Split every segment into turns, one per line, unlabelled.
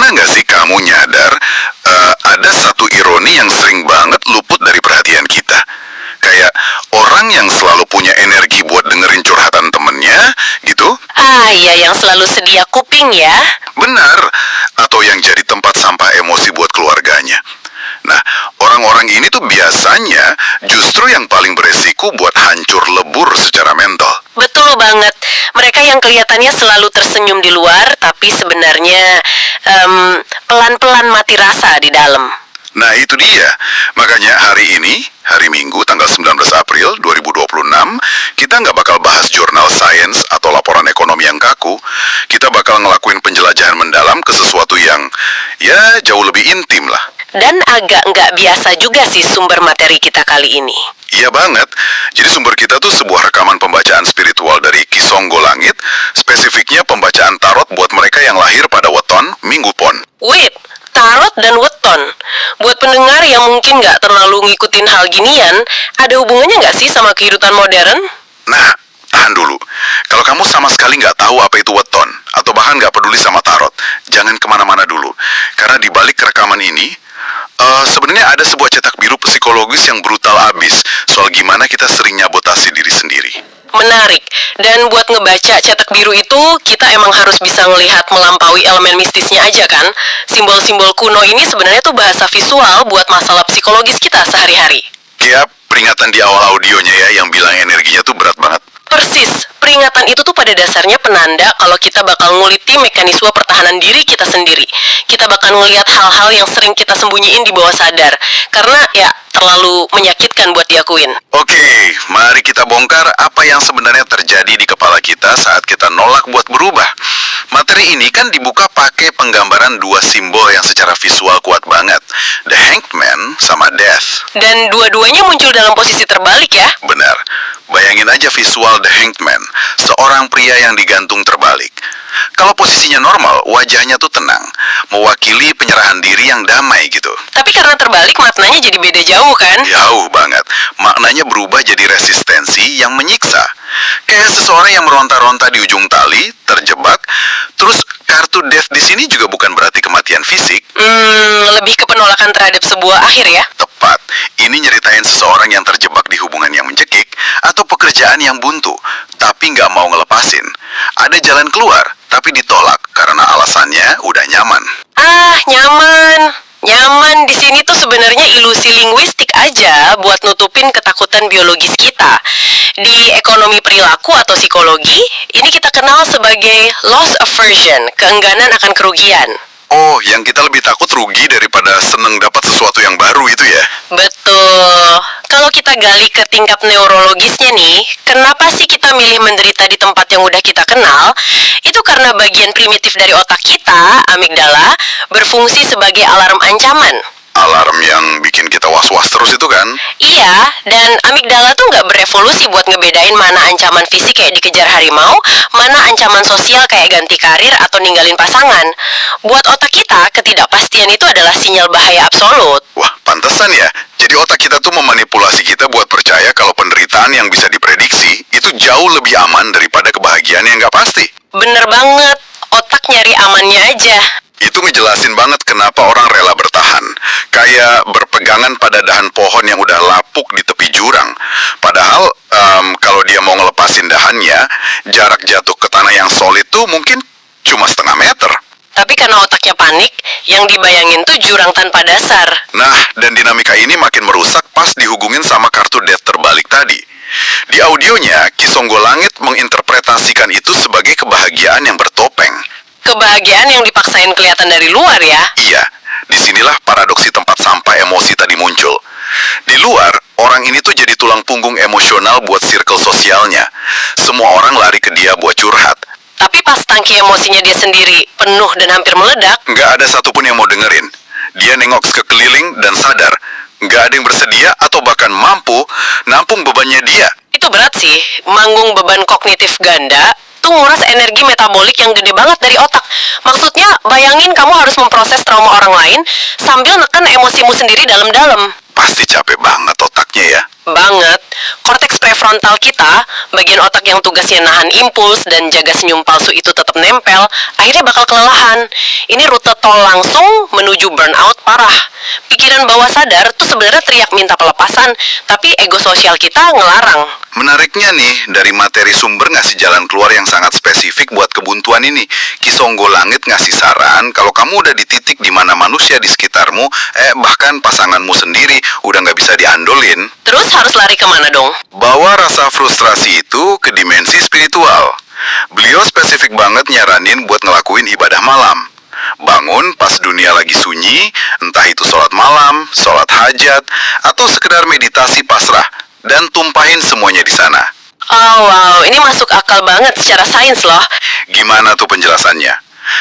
Pernah nggak sih kamu nyadar ada satu ironi yang sering banget luput dari perhatian kita? Kayak orang yang selalu punya energi buat dengerin curhatan temennya, gitu?
Ah, iya, yang selalu sedia kuping ya.
Benar. Atau yang jadi tempat sampah emosi buat keluarganya. Nah, orang-orang ini tuh biasanya justru yang paling beresiko buat hancur lebur secara mental.
Betul banget. Mereka yang kelihatannya selalu tersenyum di luar, tapi sebenarnya pelan-pelan mati rasa di dalam.
Nah, itu dia. Makanya hari ini, hari Minggu, tanggal 19 April 2026, kita nggak bakal bahas jurnal sains atau laporan ekonomi yang kaku. Kita bakal ngelakuin penjelajahan mendalam ke sesuatu yang, ya, jauh lebih intim lah.
Dan agak nggak biasa juga sih sumber materi kita kali ini.
Iya banget. Jadi sumber kita tuh sebuah rekaman pembacaan spiritual dari Ki Songgo Langit, spesifiknya pembacaan tarot buat mereka yang lahir pada weton Minggu Pon.
Wait, tarot dan weton. Buat pendengar yang mungkin nggak terlalu ngikutin hal ginian, ada hubungannya nggak sih sama kehidupan modern?
Nah, tahan dulu. Kalau kamu sama sekali nggak tahu apa itu weton, atau bahkan nggak peduli sama tarot, jangan kemana-mana dulu. Karena di balik rekaman ini, sebenarnya ada sebuah cetak biru psikologis yang brutal abis soal gimana kita sering nyabotasi diri sendiri.
Menarik. Dan buat ngebaca cetak biru itu, kita emang harus bisa ngelihat melampaui elemen mistisnya aja kan? Simbol-simbol kuno ini sebenarnya tuh bahasa visual buat masalah psikologis kita sehari-hari.
Kayak peringatan di awal audionya ya yang bilang energinya tuh berat banget.
Persis, peringatan itu tuh pada dasarnya penanda kalau kita bakal nguliti mekanisme pertahanan diri kita sendiri. Kita bakal ngelihat hal-hal yang sering kita sembunyiin di bawah sadar. Karena ya, terlalu menyakitkan buat diakuin.
Oke, mari kita bongkar apa yang sebenarnya terjadi di kepala kita saat kita nolak buat berubah. Materi ini kan dibuka pakai penggambaran dua simbol yang secara visual kuat banget. The Hanged Man sama Death.
Dan dua-duanya muncul dalam posisi terbalik ya.
Benar. Bayangin aja visual The Hanged Man, seorang pria yang digantung terbalik. Kalau posisinya normal, wajahnya tuh tenang, mewakili penyerahan diri yang damai gitu.
Tapi karena terbalik, maknanya jadi beda jauh kan?
Jauh banget. Maknanya berubah jadi resistensi yang menyiksa. Kayak seseorang yang meronta-ronta di ujung tali, terjebak. Terus kartu death di sini juga bukan berarti kematian fisik.
Lebih ke penolakan terhadap sebuah akhir ya?
Tepat. Ini nyeritain seseorang yang terjebak di hubungan yang mencekik atau pekerjaan yang buntu, tapi nggak mau ngelepasin. Ada jalan keluar, tapi ditolak karena alasannya udah nyaman.
Ah, nyaman. Nyaman di sini tuh sebenarnya ilusi linguistik aja buat nutupin ketakutan biologis kita. Di ekonomi perilaku atau psikologi, ini kita kenal sebagai loss aversion, keengganan akan kerugian.
Oh, yang kita lebih takut rugi daripada seneng dapat sesuatu yang baru itu ya?
Betul. Kalau kita gali ke tingkat neurologisnya nih, kenapa sih kita milih menderita di tempat yang udah kita kenal? Itu karena bagian primitif dari otak kita, amigdala, berfungsi sebagai alarm ancaman.
Alarm yang bikin kita was-was terus itu kan?
Iya, dan amigdala tuh nggak berevolusi buat ngebedain mana ancaman fisik kayak dikejar harimau, mana ancaman sosial kayak ganti karir atau ninggalin pasangan. Buat otak kita, ketidakpastian itu adalah sinyal bahaya absolut.
Wah, pantesan ya. Jadi otak kita tuh memanipulasi kita buat percaya kalau penderitaan yang bisa diprediksi itu jauh lebih aman daripada kebahagiaan yang nggak pasti.
Bener banget, otak nyari amannya aja.
Itu ngejelasin banget kenapa orang rela bertahan. Kayak berpegangan pada dahan pohon yang udah lapuk di tepi jurang. Padahal kalau dia mau ngelepasin dahannya, jarak jatuh ke tanah yang solid tuh mungkin cuma setengah meter.
Tapi karena otaknya panik, yang dibayangin tuh jurang tanpa dasar.
Nah, dan dinamika ini makin merusak pas dihubungin sama kartu death terbalik tadi. Di audionya, Ki Songgo Langit menginterpretasikan itu sebagai kebahagiaan yang bertopeng.
Kebahagiaan yang dipaksain kelihatan dari luar ya.
Iya, disinilah paradoksi tempat sampah emosi tadi muncul. Di luar, orang ini tuh jadi tulang punggung emosional buat circle sosialnya. Semua orang lari ke dia buat curhat.
Tapi pas tangki emosinya dia sendiri penuh dan hampir meledak,
Nggak ada satupun yang mau dengerin. Dia nengok sekeliling dan sadar, nggak ada yang bersedia atau bahkan mampu nampung bebannya dia.
itu berat sih. Manggung beban kognitif ganda tuh nguras energi metabolik yang gede banget dari otak. Maksudnya, bayangin kamu harus memproses trauma orang lain sambil neken emosimu sendiri dalam-dalam.
Pasti capek banget otaknya ya.
Banget. Korteks prefrontal kita, bagian otak yang tugasnya nahan impuls dan jaga senyum palsu itu tetap nempel, akhirnya bakal kelelahan. Ini rute tol langsung menuju burnout parah. Pikiran bawah sadar tuh sebenarnya teriak minta pelepasan, tapi ego sosial kita ngelarang.
Menariknya nih, dari materi sumber ngasih jalan keluar yang sangat spesifik buat kebuntuan ini. Ki Songgolangit ngasih saran kalau kamu udah di titik di mana manusia di sekitarmu, bahkan pasanganmu sendiri udah nggak bisa diandolin,
Terus harus lari kemana dong?
bawa rasa frustrasi itu ke dimensi spiritual. Beliau spesifik banget nyaranin buat ngelakuin ibadah malam. Bangun pas dunia lagi sunyi, entah itu sholat malam, sholat hajat, atau sekedar meditasi pasrah, dan tumpahin semuanya di sana.
Oh wow, ini masuk akal banget secara sains loh.
Gimana tuh penjelasannya?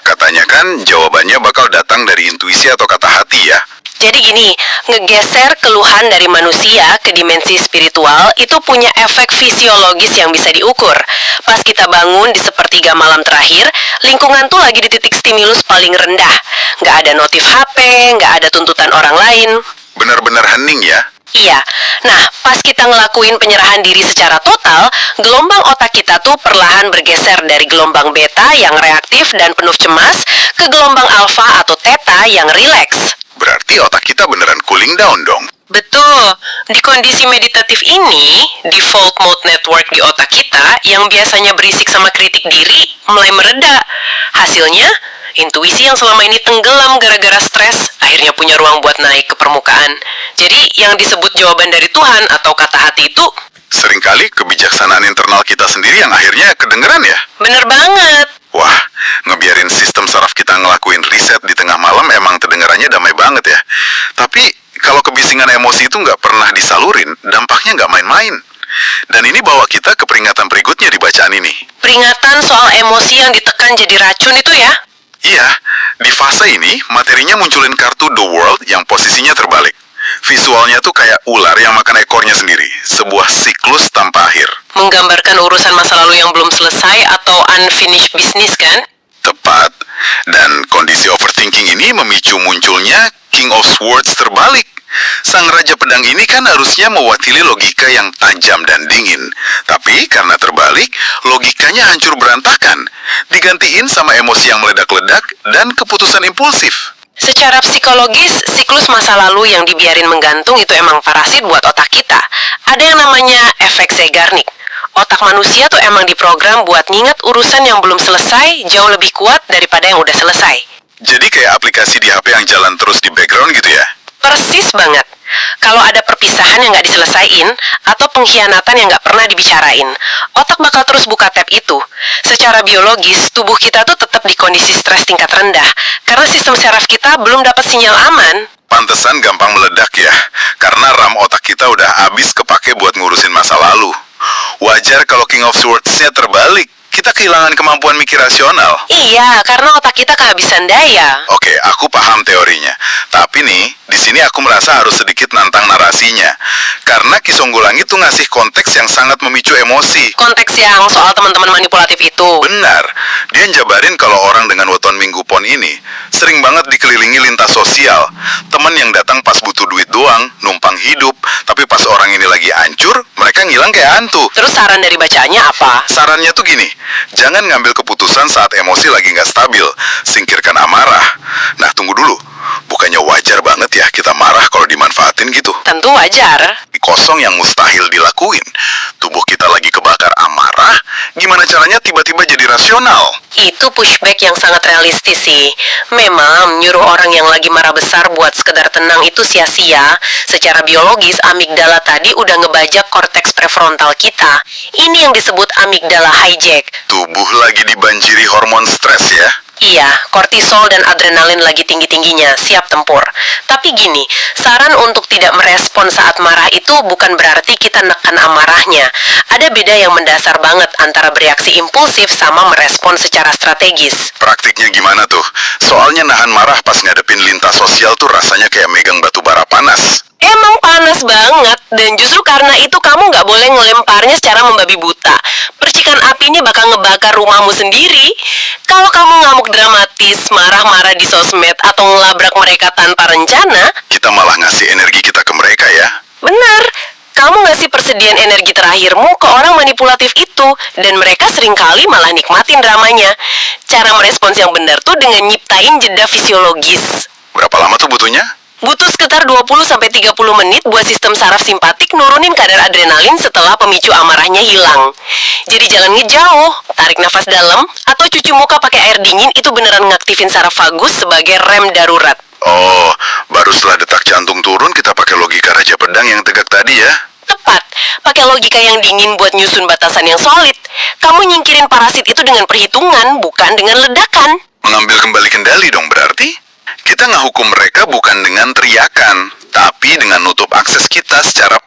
Katanya kan jawabannya bakal datang dari intuisi atau kata hati ya.
Jadi gini, ngegeser keluhan dari manusia ke dimensi spiritual itu punya efek fisiologis yang bisa diukur. Pas kita bangun di sepertiga malam terakhir, lingkungan tuh lagi di titik stimulus paling rendah. Nggak ada notif HP, nggak ada tuntutan orang lain.
Benar-benar hening ya.
Iya, nah pas kita ngelakuin penyerahan diri secara total, gelombang otak kita tuh perlahan bergeser dari gelombang beta yang reaktif dan penuh cemas ke gelombang alfa atau theta yang rileks.
Berarti otak kita beneran cooling down dong.
Betul, di kondisi meditatif ini, default mode network di otak kita yang biasanya berisik sama kritik diri mulai mereda. Hasilnya, intuisi yang selama ini tenggelam gara-gara stres akhirnya punya ruang buat naik ke permukaan. Jadi, yang disebut jawaban dari Tuhan atau kata hati itu
Seringkali kebijaksanaan internal kita sendiri yang akhirnya kedengeran ya.
bener banget.
Wah, ngebiarin sistem saraf kita ngelakuin riset di tengah malam emang kedengarannya damai banget ya. Tapi kalau kebisingan emosi itu nggak pernah disalurin, dampaknya nggak main-main. Dan ini bawa kita ke peringatan berikutnya di bacaan ini.
Peringatan soal emosi yang ditekan jadi racun itu ya?
Iya, di fase ini materinya munculin kartu The World yang posisinya terbalik. Visualnya tuh kayak ular yang makan ekornya sendiri, sebuah siklus tanpa akhir.
Menggambarkan urusan masa lalu yang belum selesai atau unfinished business kan?
Tepat, dan kondisi overthinking ini memicu munculnya King of Swords terbalik. Sang Raja Pedang ini kan harusnya mewakili logika yang tajam dan dingin. Tapi karena terbalik, logikanya hancur berantakan. Digantiin sama emosi yang meledak-ledak dan keputusan impulsif.
Secara psikologis, siklus masa lalu yang dibiarin menggantung itu emang parasit buat otak kita. Ada yang namanya efek Zeigarnik. Otak manusia tuh emang diprogram buat nginget urusan yang belum selesai jauh lebih kuat daripada yang udah selesai.
Jadi kayak aplikasi di HP yang jalan terus di background gitu ya?
Persis banget. Kalau ada perpisahan yang nggak diselesain atau pengkhianatan yang nggak pernah dibicarain, otak bakal terus buka tab itu. Secara biologis, tubuh kita tuh tetap di kondisi stres tingkat rendah karena sistem saraf kita belum dapat sinyal aman.
Pantesan gampang meledak ya, karena RAM otak kita udah habis kepake buat ngurusin masa lalu. Wajar kalau King of Swords-nya terbalik. Kita kehilangan kemampuan mikir rasional.
Iya, karena otak kita kehabisan daya.
Oke, aku paham teorinya. Tapi nih, di sini aku merasa harus sedikit nantang narasinya. Karena Ki Songgolangit tuh ngasih konteks yang sangat memicu emosi.
Konteks yang soal teman-teman manipulatif itu.
Benar, dia jabarin kalau orang dengan weton minggu pon ini sering banget dikelilingi lintas sosial. Temen yang datang pas butuh duit doang, numpang hidup. Tapi pas orang ini lagi hancur, mereka ngilang kayak hantu.
Terus saran dari bacaannya apa?
Sarannya tuh gini, jangan ngambil keputusan saat emosi lagi nggak stabil. Singkirkan amarah. Nah, tunggu dulu. Bukannya wajar banget ya kita marah kalau dimanfaatin gitu?
Tentu wajar.
Kosong yang mustahil dilakuin. Tubuh kita lagi kebakar amarah, gimana caranya tiba-tiba jadi rasional?
Itu pushback yang sangat realistis sih. Memang nyuruh orang yang lagi marah besar buat sekedar tenang itu sia-sia. Secara biologis, amigdala tadi udah ngebajak korteks prefrontal kita. Ini yang disebut amigdala hijack.
Tubuh lagi dibanjiri hormon stres ya?
Iya, kortisol dan adrenalin lagi tinggi-tingginya, siap tempur. Tapi gini, saran untuk tidak merespon saat marah itu bukan berarti kita neken amarahnya. Ada beda yang mendasar banget antara bereaksi impulsif sama merespon secara strategis.
Praktiknya gimana tuh? Soalnya nahan marah pas ngadepin lintas sosial tuh rasanya kayak megang batu bara panas.
Emang panas Pas banget, dan justru karena itu kamu nggak boleh ngelemparnya secara membabi buta. Percikan api ini bakal ngebakar rumahmu sendiri. Kalau kamu ngamuk dramatis, marah-marah di sosmed, atau ngelabrak mereka tanpa rencana,
Kita malah ngasih energi kita ke mereka ya.
benar, kamu ngasih persediaan energi terakhirmu ke orang manipulatif itu, dan mereka seringkali malah nikmatin dramanya. Cara merespons yang benar tuh dengan nyiptain jeda fisiologis.
Berapa lama tuh butuhnya?
Butuh sekitar 20-30 menit buat sistem saraf simpatik nurunin kadar adrenalin setelah pemicu amarahnya hilang. Jadi jangan ngejauh, tarik nafas dalam, atau cuci muka pakai air dingin itu beneran ngaktifin saraf vagus sebagai rem darurat.
Oh, baru setelah detak jantung turun kita pakai logika Raja Pedang yang tegak tadi ya.
Tepat, pakai logika yang dingin buat nyusun batasan yang solid. Kamu nyingkirin parasit itu dengan perhitungan, bukan dengan ledakan.
Mengambil kembali kendali dong berarti? Kita ngehukum mereka bukan dengan teriakan, tapi dengan nutup akses kita secara...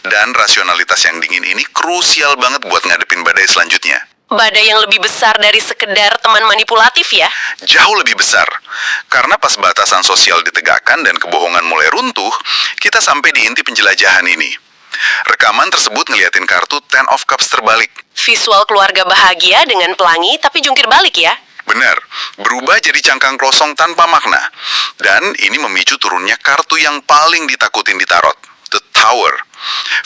Dan rasionalitas yang dingin ini krusial banget buat ngadepin badai selanjutnya.
Badai yang lebih besar dari sekedar teman manipulatif ya.
Jauh lebih besar. Karena pas batasan sosial ditegakkan dan kebohongan mulai runtuh, kita sampai di inti penjelajahan ini. Rekaman tersebut ngeliatin kartu Ten of Cups terbalik.
Visual keluarga bahagia dengan pelangi tapi jungkir balik ya.
Benar, berubah jadi cangkang kosong tanpa makna. Dan ini memicu turunnya kartu yang paling ditakutin di tarot, The Tower.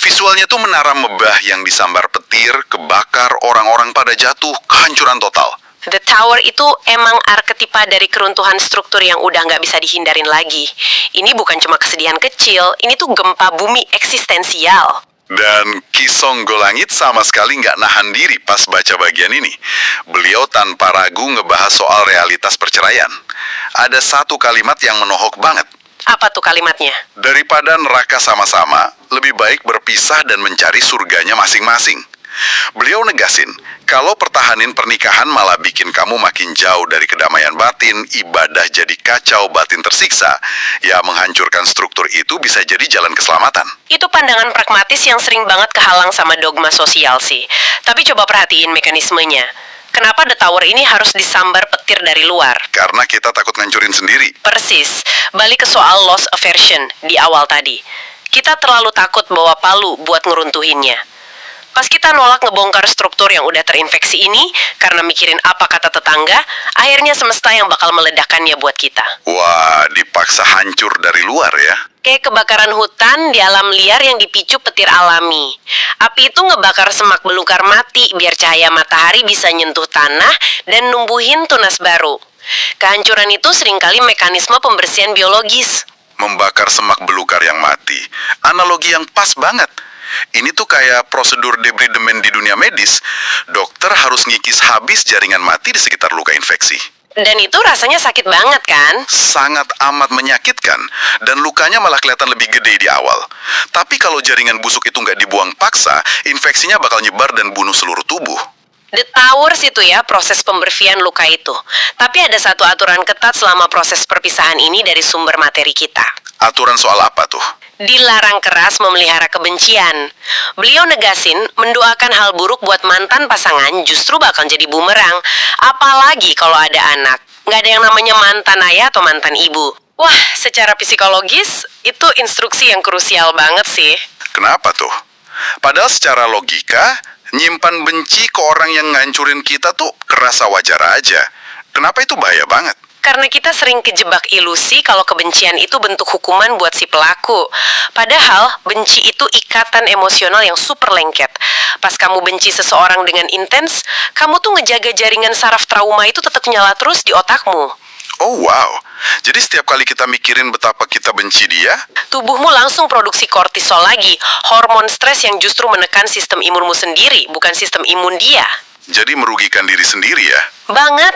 Visualnya tuh menara mebah yang disambar petir, kebakar, orang-orang pada jatuh, kehancuran total.
The Tower itu emang arketipa dari keruntuhan struktur yang udah nggak bisa dihindarin lagi. Ini bukan cuma kesedihan kecil, ini tuh gempa bumi eksistensial.
Dan Ki Song Golangit sama sekali nggak nahan diri pas baca bagian ini. Beliau tanpa ragu ngebahas soal realitas perceraian. Ada satu kalimat yang menohok banget.
Apa tuh kalimatnya?
Daripada neraka sama-sama, lebih baik berpisah dan mencari surganya masing-masing. Beliau negasin, kalau pertahanin pernikahan malah bikin kamu makin jauh dari kedamaian batin, ibadah jadi kacau, batin tersiksa, ya menghancurkan struktur itu bisa jadi jalan keselamatan.
Itu pandangan pragmatis yang sering banget kehalang sama dogma sosial sih. Tapi coba perhatiin mekanismenya. Kenapa The Tower ini harus disambar petir dari luar?
Karena kita takut ngancurin sendiri.
Persis, balik ke soal loss aversion di awal tadi. Kita terlalu takut bawa palu buat ngeruntuhinnya. Pas kita nolak ngebongkar struktur yang udah terinfeksi ini, karena mikirin apa kata tetangga, akhirnya semesta yang bakal meledakkannya buat kita.
Wah, dipaksa hancur dari luar ya.
Kayak kebakaran hutan di alam liar yang dipicu petir alami. Api itu ngebakar semak belukar mati biar cahaya matahari bisa nyentuh tanah dan numbuhin tunas baru. Kehancuran itu seringkali mekanisme pembersihan biologis.
Membakar semak belukar yang mati. Analogi yang pas banget. Ini tuh kayak prosedur debridemen di dunia medis. Dokter harus ngikis habis jaringan mati di sekitar luka infeksi.
Dan itu rasanya sakit banget kan?
Sangat amat menyakitkan, dan lukanya malah kelihatan lebih gede di awal. Tapi kalau jaringan busuk itu nggak dibuang paksa, infeksinya bakal nyebar dan bunuh seluruh tubuh.
The Towers itu ya, proses pembersihan luka itu. Tapi ada satu aturan ketat selama proses perpisahan ini dari sumber materi kita.
Aturan soal apa tuh?
Dilarang keras memelihara kebencian. Beliau negasin, mendoakan hal buruk buat mantan pasangan justru bakal jadi bumerang. Apalagi kalau ada anak. Nggak ada yang namanya mantan ayah atau mantan ibu. Wah, secara psikologis, itu instruksi yang krusial banget sih.
Kenapa tuh? Padahal secara logika, nyimpan benci ke orang yang ngancurin kita tuh kerasa wajar aja. Kenapa itu bahaya banget?
Karena kita sering kejebak ilusi kalau kebencian itu bentuk hukuman buat si pelaku. Padahal, benci itu ikatan emosional yang super lengket. Pas kamu benci seseorang dengan intens, kamu tuh ngejaga jaringan saraf trauma itu tetap nyala terus di otakmu.
Oh wow, jadi setiap kali kita mikirin betapa kita benci dia,
Tubuhmu langsung produksi kortisol lagi, hormon stres yang justru menekan sistem imunmu sendiri, bukan sistem imun dia.
jadi merugikan diri sendiri ya.
Banget.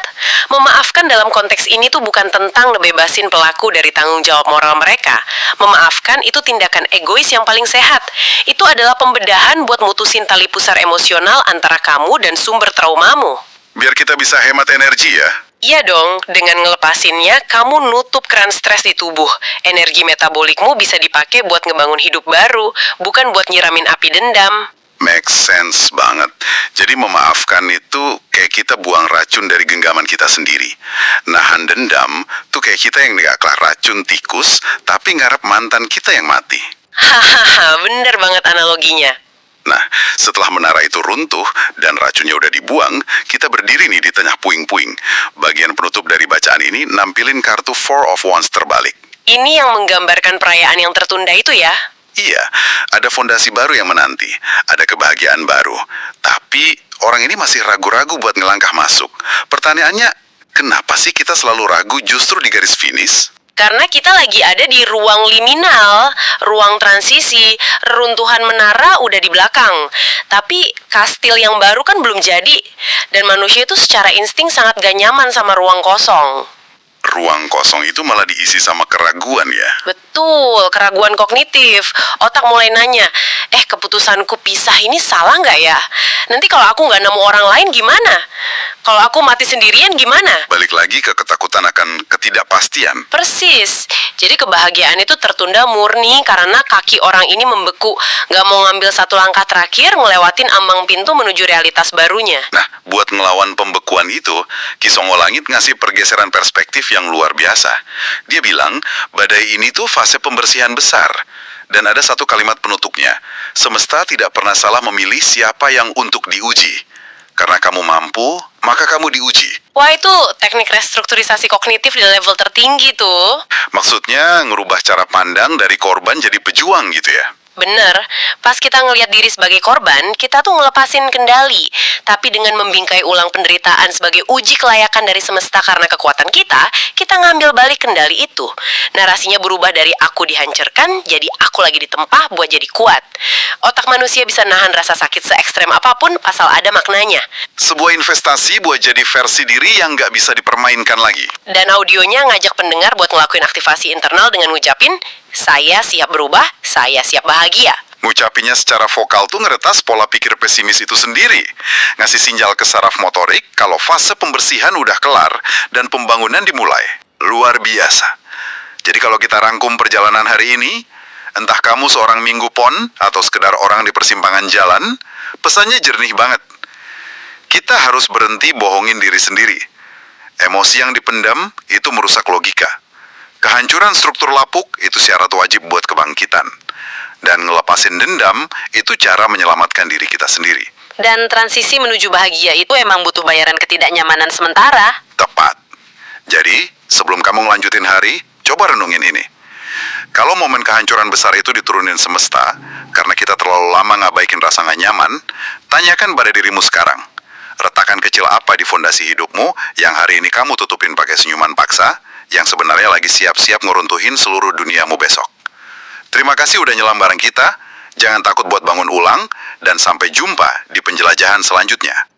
Memaafkan dalam konteks ini tuh bukan tentang ngebebasin pelaku dari tanggung jawab moral mereka. Memaafkan itu tindakan egois yang paling sehat. Itu adalah pembedahan buat mutusin tali pusar emosional antara kamu dan sumber traumamu.
Biar kita bisa hemat energi ya.
Iya dong, dengan ngelepasinnya, kamu nutup keran stres di tubuh. Energi metabolikmu bisa dipakai buat ngebangun hidup baru, bukan buat nyiramin api dendam.
Make sense banget. Jadi memaafkan itu kayak kita buang racun dari genggaman kita sendiri. Nahan dendam tuh kayak kita yang nggak kelar racun tikus, tapi ngarep mantan kita yang mati.
Hahaha, bener banget analoginya.
Nah, setelah menara itu runtuh dan racunnya udah dibuang, kita berdiri nih di tengah puing-puing. Bagian penutup dari bacaan ini nampilin kartu Four of Wands terbalik.
Ini yang menggambarkan perayaan yang tertunda itu ya?
Iya, ada fondasi baru yang menanti, ada kebahagiaan baru. Tapi orang ini masih ragu-ragu buat ngelangkah masuk. Pertanyaannya, kenapa sih kita selalu ragu justru di garis finish?
Karena kita lagi ada di ruang liminal, ruang transisi, reruntuhan menara udah di belakang. Tapi kastil yang baru kan belum jadi. Dan manusia itu secara insting sangat gak nyaman sama ruang kosong.
Ruang kosong itu malah diisi sama keraguan ya.
Betul, keraguan kognitif. Otak mulai nanya, keputusanku pisah ini salah nggak ya? Nanti kalau aku nggak nemu orang lain gimana? Kalau aku mati sendirian gimana?
Balik lagi ke ketakutan akan ketidakpastian.
Persis. Jadi kebahagiaan itu tertunda murni karena kaki orang ini membeku. Nggak mau ngambil satu langkah terakhir, ngelewatin ambang pintu menuju realitas barunya.
Nah, buat ngelawan pembekuan itu, Ki Songo Langit ngasih pergeseran perspektif yang luar biasa. Dia bilang, badai ini tuh fase pembersihan besar. Dan ada satu kalimat penutupnya, semesta tidak pernah salah memilih siapa yang untuk diuji. Karena kamu mampu, maka kamu diuji.
Wah, itu teknik restrukturisasi kognitif di level tertinggi tuh.
Maksudnya ngerubah cara pandang dari korban jadi pejuang gitu ya.
Bener, pas kita ngelihat diri sebagai korban, kita tuh ngelepasin kendali. Tapi dengan membingkai ulang penderitaan sebagai uji kelayakan dari semesta karena kekuatan kita ngambil balik kendali itu. Narasinya berubah dari aku dihancurkan, jadi aku lagi ditempah buat jadi kuat. Otak manusia bisa nahan rasa sakit se-ekstrem apapun asal ada maknanya.
Sebuah investasi buat jadi versi diri yang nggak bisa dipermainkan lagi.
Dan audionya ngajak pendengar buat ngelakuin aktivasi internal dengan ngucapin, saya siap berubah, saya siap bahagia.
Ngucapinnya secara vokal tuh ngeretas pola pikir pesimis itu sendiri. Ngasih sinyal ke saraf motorik kalau fase pembersihan udah kelar dan pembangunan dimulai. Luar biasa. Jadi kalau kita rangkum perjalanan hari ini, entah kamu seorang minggu pon atau sekedar orang di persimpangan jalan, pesannya jernih banget. Kita harus berhenti bohongin diri sendiri. Emosi yang dipendam itu merusak logika. Kehancuran struktur lapuk itu syarat wajib buat kebangkitan. Dan ngelepasin dendam itu cara menyelamatkan diri kita sendiri.
Dan transisi menuju bahagia itu emang butuh bayaran ketidaknyamanan sementara.
Tepat. Jadi, sebelum kamu ngelanjutin hari, coba renungin ini. Kalau momen kehancuran besar itu diturunin semesta, karena kita terlalu lama ngabaikin rasa gak nyaman, tanyakan pada dirimu sekarang. Retakan kecil apa di fondasi hidupmu yang hari ini kamu tutupin pakai senyuman paksa, yang sebenarnya lagi siap-siap ngeruntuhin seluruh duniamu besok. Terima kasih udah nyelam bareng kita, jangan takut buat bangun ulang, dan sampai jumpa di penjelajahan selanjutnya.